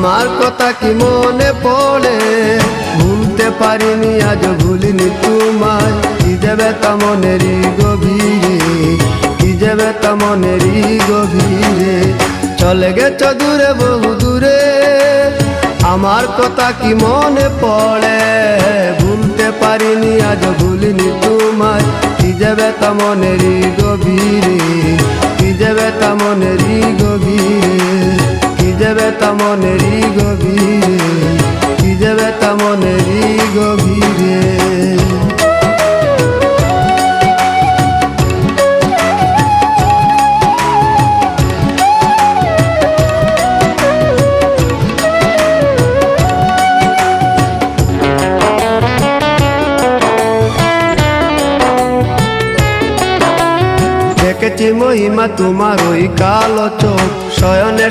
আমার কথা কি মনে পড়ে, ভুলতে পারিনি আজ ভুলিনি তোমায়। কি যাবে তা মনেরই গভীরে, কি যাবে তা মনেরই গভীরে। চলে গেছ দূরে বহু দূরে, আমার কথা কি মনে পড়ে, ভুলতে পারিনি আজ ভুলিনি তোমায়। কি যাবে তা মনেরই গভীরে, কি যাবে তা মনেরই গভীরে, কি যাবে তা মনেরই গভীরে, কি যাবে তা মনেরই গভীরে। দেখেছি মহিমা তোমার ওই কালো চোখ, শয়নে